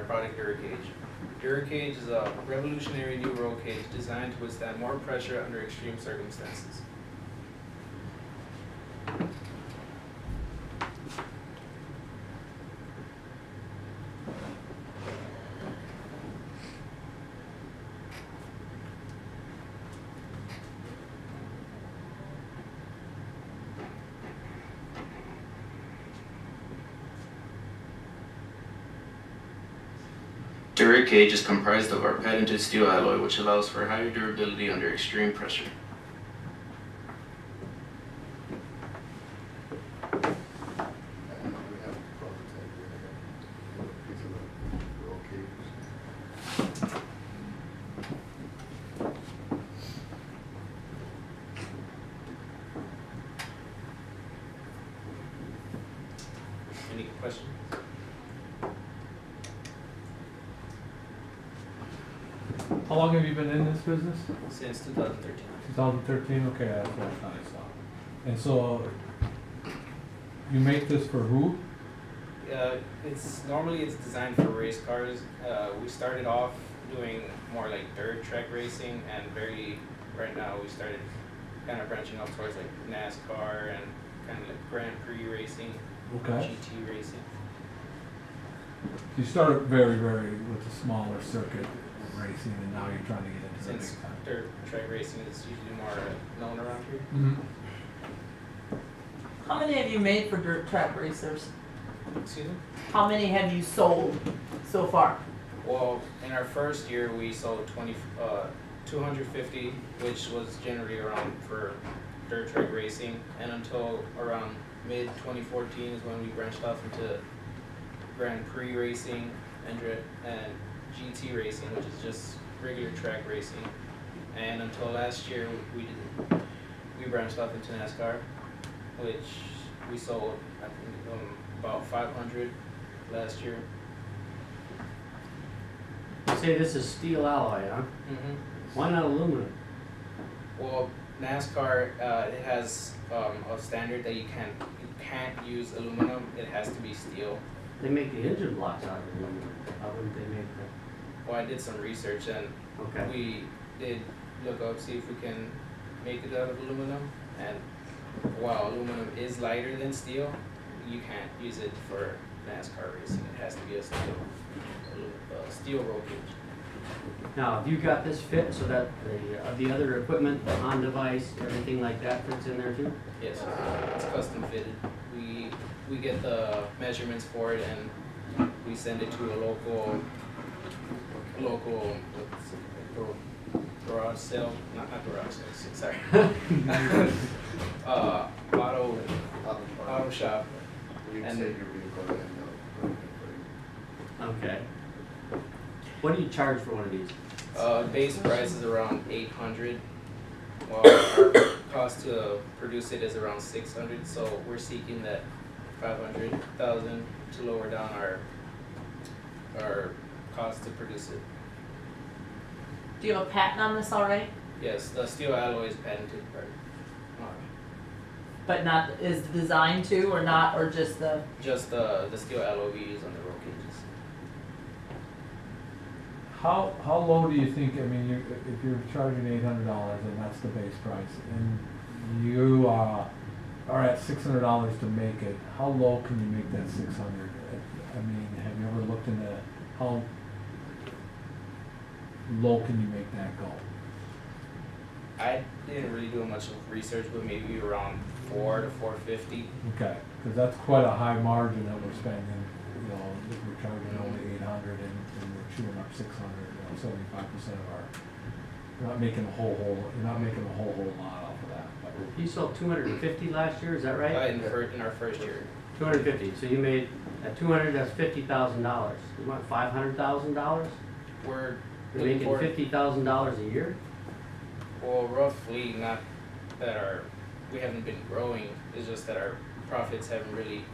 product Duracage. Duracage is a revolutionary new roll cage designed to withstand more pressure under extreme circumstances. Duracage is comprised of our patented steel alloy, which allows for higher durability under extreme pressure. Any questions? How long have you been in this business? Since 2013. 2013, okay, that's what I thought I saw. And so, you make this for who? It's designed for race cars. We started off doing more like dirt track racing, and right now we started kind of branching out towards like NASCAR and kind of like Grand Prix racing, Okay. GT racing. You started very with a smaller circuit racing, and now you're trying to get into the Since big time. dirt track racing is usually more known around here. Mm-hmm. How many have you made for dirt track racers? Excuse me? How many have you sold so far? Well, in our first year, we sold 250, which was generally around for dirt track racing, and until around mid 2014 is when we branched off into Grand Prix racing and GT racing, which is just regular track racing. And until last year, we branched off into NASCAR, which we sold, I think, about 500 last year. You say this is steel alloy, huh? Mm-hmm. Why not aluminum? Well, NASCAR it has a standard that you can't use aluminum. It has to be steel. They make the engine blocks out of aluminum. How wouldn't they make that? Well, I did some research, and Okay. we did look up, see if we can make it out of aluminum. And while aluminum is lighter than steel, you can't use it for NASCAR racing. It has to be a steel roll cage. Now, have you got this fit so that the other equipment, the on device, everything like that fits in there too? Yes, it's custom fitted. We get the measurements for it, and we send it to a local garage sale, not garage sale, sorry. Auto shop. And Okay. What do you charge for one of these? base price is around 800. Well, our cost to produce it is around 600, so we're seeking that 500,000 to lower down our cost to produce it. Do you have a patent on this already? Yes, the steel alloy is patented, But not, is the design too, or not, or just the? just the steel alloy we use on the roll cages. How low do you think, I mean, if you're charging $800 and that's the base price, and you are at $600 to make it, how low can you make that 600? I mean, have you ever looked into how low can you make that go? I didn't really do much of research, but maybe around 4 to 450. Okay, because that's quite a high margin that we're spending, you know, if we're charging only 800 and we're chewing up 600, 75% of our, you're not making a whole lot off of that. But You sold 250 last year, is that right? In our first year. 250. So you made at 200. That's $50,000. You want $500,000? We're You're looking making for, $50,000 a year. well, roughly, not that we haven't been growing, it's just that our profits haven't really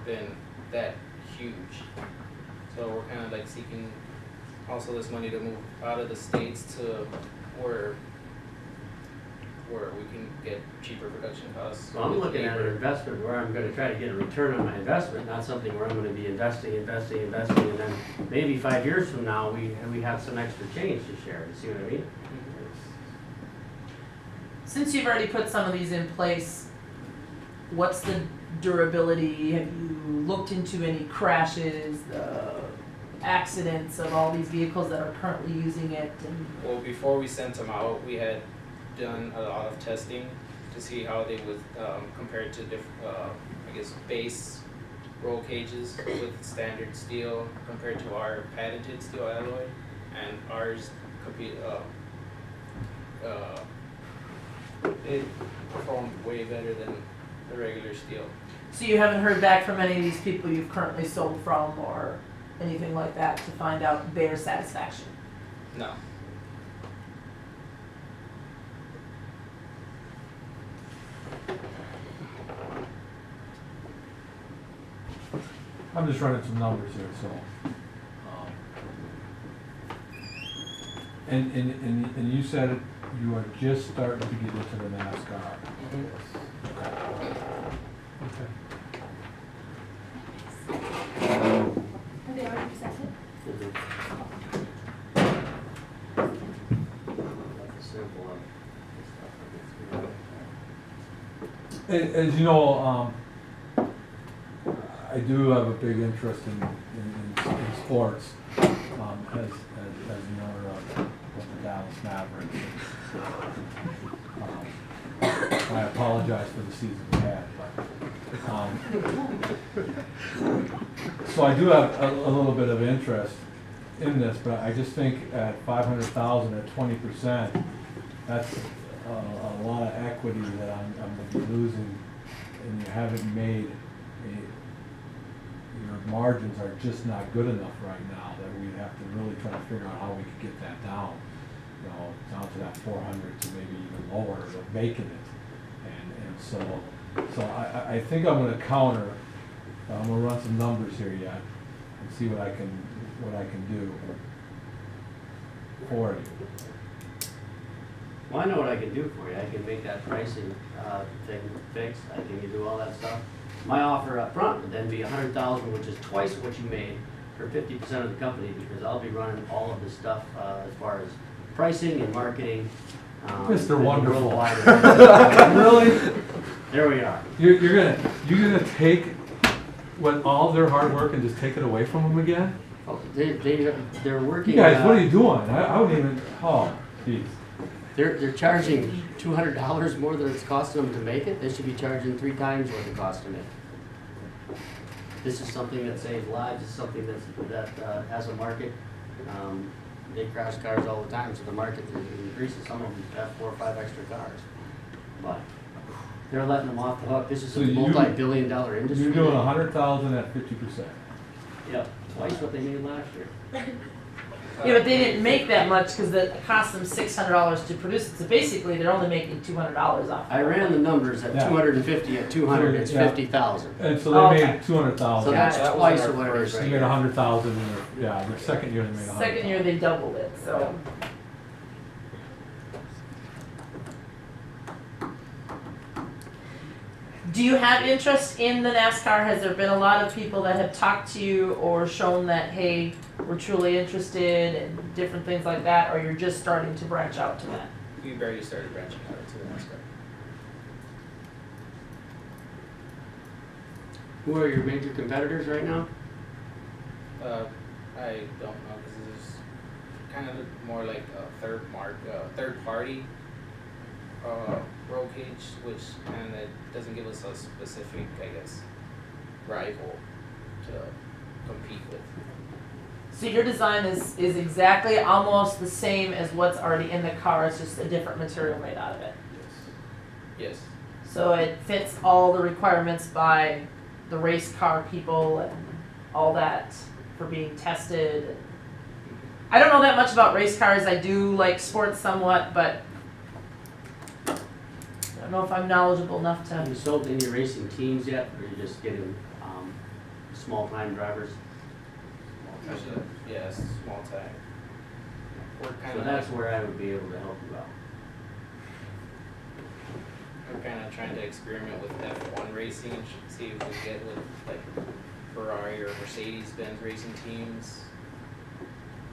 been that huge. So we're kind of like seeking also this money to move out of the States to where where we can get cheaper production costs. So I'm with looking at an labor. investment where I'm gonna try to get a return on my investment, not something where I'm gonna be investing, and then maybe 5 years from now, we have some extra change to share, you see what I mean? Since you've already put some of these in place, what's the durability? Have you looked into any crashes, the accidents of all these vehicles that are currently using it? And Well, before we sent them out, we had done a lot of testing to see how they would compare to I guess base roll cages with standard steel compared to our patented steel alloy, and ours it performed way better than the regular steel. so you haven't heard back from any of these people you've currently sold from or anything like that to find out their satisfaction? No. I'm just running some numbers here, so. And you said you are just starting to get into the NASCAR. Okay. Are they already presented? Simple. As you know, I do have a big interest in sports, as you know, with the Dallas Mavericks. I apologize for the season we had, but, so I do have a little bit of interest in this, but I just think at 500,000 at 20%, that's a lot of equity that I'm gonna be losing, and you haven't made your margins are just not good enough right now, that we have to really try to figure out how we could get that down, you know, down to that 400 to maybe even lower, or making it. And so I think I'm gonna counter, I'm gonna run some numbers here yet, and see what I can do for you. Well, I know what I can do for you. I can make that pricing thing fixed. I can do all that stuff. My offer up front would then be $100,000, which is twice what you made for 50% of the company, because I'll be running all of this stuff as far as pricing and marketing. Mr. and Wonderful. worldwide. Really? There we are. You're gonna take what all their hard work and just take it away from them again? Oh, they're working. You guys, what are you doing? I wouldn't even, oh, geez. They're charging $200 more than it's costing them to make it. They should be charging 3 times what it costs to make it. This is something that saves lives. It's something that has a market. They crash cars all the time, so the market increases. Some of them have 4 or 5 extra cars, but they're letting them off the hook. This is So a you- multi-billion-dollar industry. You're doing 100,000 at 50%. Yep, twice what they made last year. Yeah, but they didn't make that much because it cost them $600 to produce it. So basically, they're only making $200 off. I ran the numbers at Yeah. 250 at 200. It's Yeah. 50,000. And so they Okay. made 200,000. So that's that was twice our of what it is first They right made now. 100,000 in their second year they made 100,000. Second year, they doubled it. So do you have interest in the NASCAR? Has there been a lot of people that have talked to you or shown that, hey, we're truly interested and different things like that, or you're just starting to branch out to that? We barely started branching out to the NASCAR. Who are your major competitors right now? I don't know, this is kind of more like a third party roll cage, which kind of doesn't give us a specific, I guess, rival to compete with. So your design is exactly almost the same as what's already in the car. It's just a different material made out of it. Yes. So it fits all the requirements by the race car people and all that for being tested. I don't know that much about race cars. I do like sports somewhat, but I don't know if I'm knowledgeable enough Have to. you sold any racing teams yet, or are you just getting small-time drivers? Usually, yes, small tag. We're kind So of that's where I would be able to help you out. kinda trying to experiment with F1 racing and see if we get with like Ferrari or Mercedes-Benz racing teams.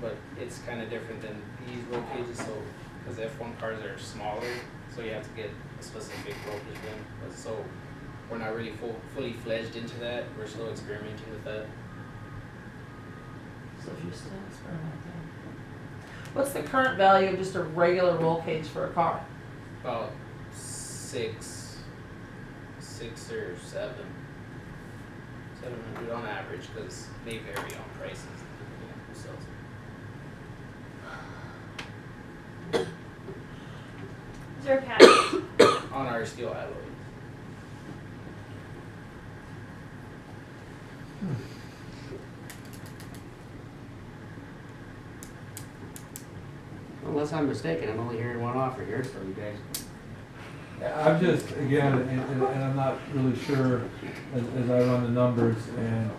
But it's kinda different than these roll cages, so, cause F1 cars are smaller, so you have to get a specific roll cage bin. But so, we're not really fully fledged into that, we're still experimenting with that. So if you're still experimenting. What's the current value of just a regular roll cage for a car? About six or 700 on average, because they vary on prices. Depending on who sells it. Is there a patent? On our steel alloy. Unless I'm mistaken, I'm only hearing one offer here, so you guys. I'm just, again, and I'm not really sure as I run the numbers and,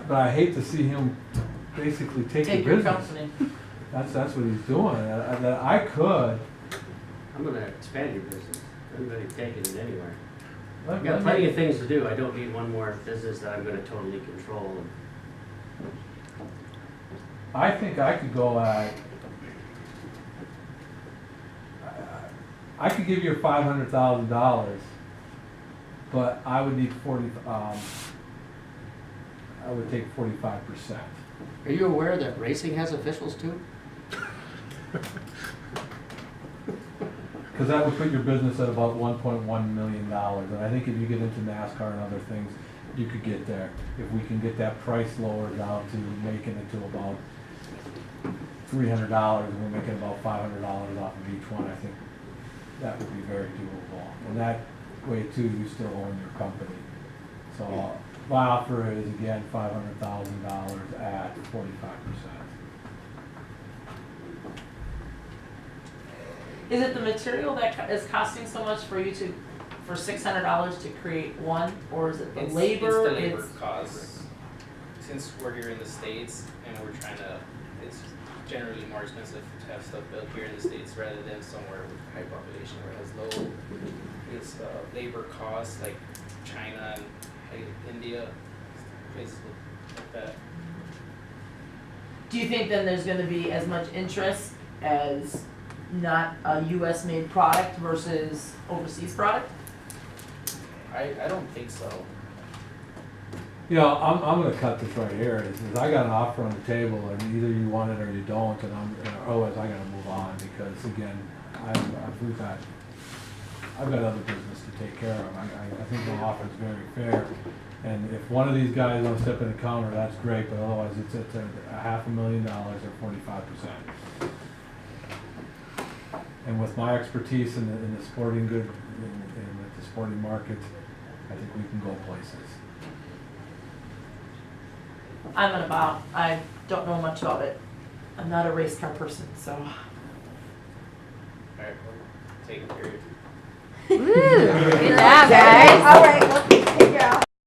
but I hate to see him basically take Take your your business. company. That's what he's doing. That I could. I'm gonna expand your business. Everybody taking it anywhere. Let- I've got let plenty me- of things to do. I don't need one more business that I'm gonna totally control. I think I could go at. I could give you $500,000, but I would need 40. I would take 45%. Are you aware that racing has officials too? Because that would put your business at about $1.1 million, and I think if you get into NASCAR and other things, you could get there. If we can get that price lowered down to making it to about $300, and we're making about $500 off of each one, I think that would be very doable. And that way too, you still own your company. So my offer is again $500,000 at 45%. Is it the material that is costing so much for you to, for $600 to create one, or is it the labor? It's the labor costs. Since we're here in the States and we're trying to, it's generally more expensive to have stuff built here in the States rather than somewhere with high population where it has low. It's labor costs like China and India, places like that. Do you think then there's gonna be as much interest as not a US made product versus overseas product? I don't think so. You know, I'm gonna cut this right here, is I got an offer on the table, and either you want it or you don't, and otherwise I gotta move on, because again, I've got other business to take care of. I think the offer is very fair, and if one of these guys wants to step in the counter, that's great, but otherwise it's a $500,000 or 45%. And with my expertise in the sporting good, in the sporting market, I think we can go places. I'm gonna bow. I don't know much about it. I'm not a race car person, so. Alright, we're taking care of it. Woo, good job, guys. All right.